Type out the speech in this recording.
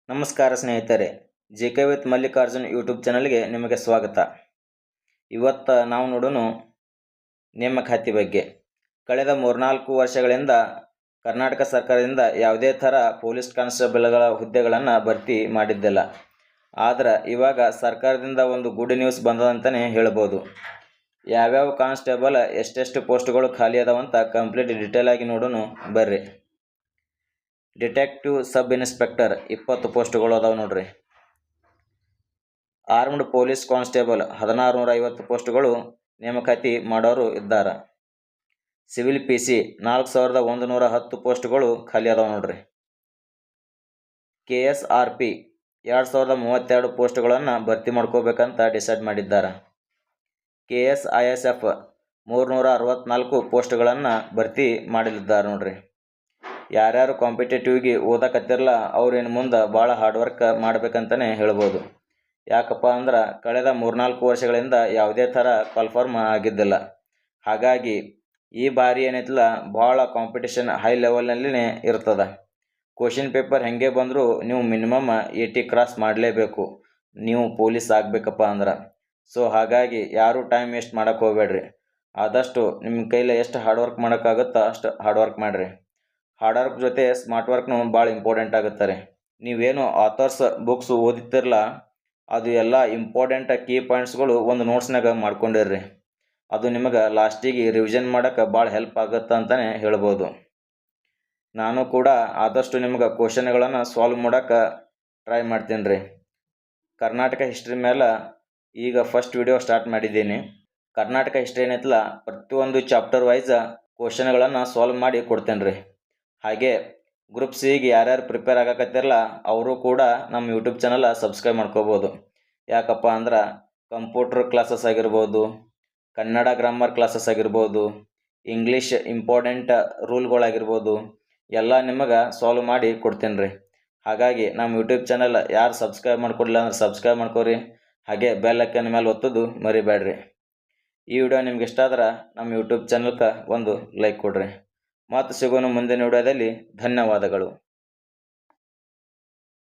ನಮಸ್ಕಾರ ಸ್ನೇಹಿತರೆ, JK with Mallikarjun YouTube ಚಾನಲ್ಗೆ ನಿಮಗೆ ಸ್ವಾಗತ. ಇವತ್ತು ನಾವು ನೋಡೋಣ ನೇಮಕಾತಿ ಬಗ್ಗೆ. ಕಳೆದ 3-4 ವರ್ಷಗಳಿಂದ ಕರ್ನಾಟಕ ಸರ್ಕಾರದಿಂದ ಯಾವುದೇ ಥರ ಪೊಲೀಸ್ ಕಾನ್ಸ್ಟೇಬಲ್ಗಳ ಹುದ್ದೆಗಳನ್ನು ಭರ್ತಿ ಮಾಡಿದ್ದಿಲ್ಲ. ಆದರೆ ಇವಾಗ ಸರ್ಕಾರದಿಂದ ಒಂದು ಗುಡ್ ನ್ಯೂಸ್ ಬಂದದಂತಲೇ ಹೇಳ್ಬೋದು. ಯಾವ್ಯಾವ ಕಾನ್ಸ್ಟೇಬಲ್ ಎಷ್ಟೆಷ್ಟು ಪೋಸ್ಟ್ಗಳು ಖಾಲಿ ಅದಾವಂತ ಕಂಪ್ಲೀಟ್ ಡೀಟೇಲ್ ಆಗಿ ನೋಡೋಣ ಬರ್ರಿ. ಡಿಟೆಕ್ಟಿವ್ ಸಬ್ ಇನ್ಸ್ಪೆಕ್ಟರ್ 20 ಪೋಸ್ಟ್ಗಳು ಅದಾವೆ ನೋಡ್ರಿ. ಆರ್ಮ್ಡ್ ಪೊಲೀಸ್ ಕಾನ್ಸ್ಟೇಬಲ್ 1650 ಪೋಸ್ಟ್ಗಳು ನೇಮಕಾತಿ ಮಾಡೋರು ಇದ್ದಾರೆ. ಸಿವಿಲ್ PC 4110 ಪೋಸ್ಟ್ಗಳು ಖಾಲಿ ಅದಾವೆ ನೋಡ್ರಿ. KSRP 2032 ಪೋಸ್ಟ್ಗಳನ್ನು ಭರ್ತಿ ಮಾಡ್ಕೋಬೇಕಂತ ಡಿಸೈಡ್ ಮಾಡಿದ್ದಾರೆ. KSISF 364 ಪೋಸ್ಟ್ಗಳನ್ನು ಭರ್ತಿ ಮಾಡಲಿದ್ದಾರೆ ನೋಡ್ರಿ. ಯಾರ್ಯಾರು ಕಾಂಪಿಟೇಟಿವ್ಗೆ ಓದಕತ್ತಿರಲ್ಲ ಅವ್ರು ಇನ್ನು ಮುಂದೆ ಭಾಳ ಹಾರ್ಡ್ ವರ್ಕ್ ಮಾಡ್ಬೇಕಂತಲೇ ಹೇಳ್ಬೋದು. ಯಾಕಪ್ಪ ಅಂದ್ರೆ ಕಳೆದ 3-4 ವರ್ಷಗಳಿಂದ ಯಾವುದೇ ಥರ ಕನ್ಫರ್ಮ್ ಆಗಿದ್ದಿಲ್ಲ. ಹಾಗಾಗಿ ಈ ಬಾರಿ ಏನೈತಿಲ್ಲ ಭಾಳ ಕಾಂಪಿಟೇಷನ್ ಹೈ ಲೆವೆಲ್ನಲ್ಲಿನೇ ಇರ್ತದೆ. ಕ್ವಶನ್ ಪೇಪರ್ ಹೆಂಗೆ ಬಂದರೂ ನೀವು ಮಿನಿಮಮ್ 80 ಕ್ರಾಸ್ ಮಾಡಲೇಬೇಕು ನೀವು ಪೊಲೀಸ್ ಆಗಬೇಕಪ್ಪ ಅಂದ್ರೆ. ಸೊ ಹಾಗಾಗಿ ಯಾರೂ ಟೈಮ್ ವೇಸ್ಟ್ ಮಾಡೋಕ್ಕೆ ಹೋಗಬೇಡ್ರಿ. ಆದಷ್ಟು ನಿಮ್ಮ ಕೈಲಿ ಎಷ್ಟು ಹಾರ್ಡ್ ವರ್ಕ್ ಮಾಡೋಕ್ಕಾಗುತ್ತೋ ಅಷ್ಟು ಹಾರ್ಡ್ ವರ್ಕ್ ಮಾಡಿರಿ. ಹಾರ್ಡ್ ವರ್ಕ್ ಜೊತೆ ಸ್ಮಾರ್ಟ್ ವರ್ಕ್ನು ಭಾಳ ಇಂಪಾರ್ಟೆಂಟ್ ಆಗುತ್ತಾರೆ. ನೀವೇನು ಆಥರ್ಸ್ ಬುಕ್ಸ್ ಓದಿತಿರಲ್ಲ ಅದು ಎಲ್ಲ ಇಂಪಾರ್ಟೆಂಟ್ ಕೀ ಪಾಯಿಂಟ್ಸ್ಗಳು ಒಂದು ನೋಟ್ಸ್ನಾಗ ಮಾಡ್ಕೊಂಡಿರ್ರಿ. ಅದು ನಿಮಗೆ ಲಾಸ್ಟಿಗೆ ರಿವಿಷನ್ ಮಾಡೋಕ್ಕೆ ಭಾಳ ಹೆಲ್ಪ್ ಆಗುತ್ತೆ ಅಂತಲೇ ಹೇಳ್ಬೋದು. ನಾನು ಕೂಡ ಆದಷ್ಟು ನಿಮ್ಗೆ ಕ್ವಶನ್ಗಳನ್ನು ಸಾಲ್ವ್ ಮಾಡೋಕ್ಕೆ ಟ್ರೈ ಮಾಡ್ತೀನಿ ರೀ. ಕರ್ನಾಟಕ ಹಿಸ್ಟ್ರಿ ಮೇಲೆ ಈಗ ಫಸ್ಟ್ ವಿಡಿಯೋ ಸ್ಟಾರ್ಟ್ ಮಾಡಿದ್ದೀನಿ. ಕರ್ನಾಟಕ ಹಿಸ್ಟ್ರಿ ಏನೈತಲ್ಲ ಪ್ರತಿಯೊಂದು ಚಾಪ್ಟರ್ ವೈಸ್ ಕ್ವಶನ್ಗಳನ್ನು ಸಾಲ್ವ್ ಮಾಡಿ ಕೊಡ್ತೇನೆ ರೀ. ಹಾಗೆ ಗ್ರೂಪ್ ಸಿಗೆ ಯಾರ್ಯಾರು ಪ್ರಿಪೇರ್ ಆಗಕತ್ತಿರಲ್ಲ ಅವರು ಕೂಡ ನಮ್ಮ ಯೂಟ್ಯೂಬ್ ಚಾನಲ್ ಸಬ್ಸ್ಕ್ರೈಬ್ ಮಾಡ್ಕೋಬೋದು. ಯಾಕಪ್ಪ ಅಂದ್ರೆ ಕಂಪ್ಯೂಟರ್ ಕ್ಲಾಸಸ್ ಆಗಿರ್ಬೋದು, ಕನ್ನಡ ಗ್ರಾಮರ್ ಕ್ಲಾಸಸ್ ಆಗಿರ್ಬೋದು, ಇಂಗ್ಲೀಷ್ ಇಂಪಾರ್ಟೆಂಟ್ ರೂಲ್ಗಳಾಗಿರ್ಬೋದು ಎಲ್ಲ ನಿಮಗೆ ಸಾಲ್ವ್ ಮಾಡಿ ಕೊಡ್ತೀನಿ ರೀ. ಹಾಗಾಗಿ ನಮ್ಮ ಯೂಟ್ಯೂಬ್ ಚಾನಲ್ ಯಾರು ಸಬ್ಸ್ಕ್ರೈಬ್ ಮಾಡ್ಕೊಡಿಲ್ಲ ಅಂದ್ರೆ ಸಬ್ಸ್ಕ್ರೈಬ್ ಮಾಡ್ಕೋರಿ. ಹಾಗೆ ಬೆಲ್ ಐಕಾನ್ ಮೇಲೆ ಒತ್ತೋದು ಮರಿಬೇಡ್ರಿ. ಈ ವಿಡಿಯೋ ನಿಮ್ಗೆ ಇಷ್ಟ ಆದ್ರೆ ನಮ್ಮ ಯೂಟ್ಯೂಬ್ ಚಾನಲ್ಗೆ ಒಂದು ಲೈಕ್ ಕೊಡ್ರಿ. ಮತ್ತೆ ಸಿಗೋಣ ಮುಂದಿನ ವಿಡಿಯೋದಲ್ಲಿ. ಧನ್ಯವಾದಗಳು.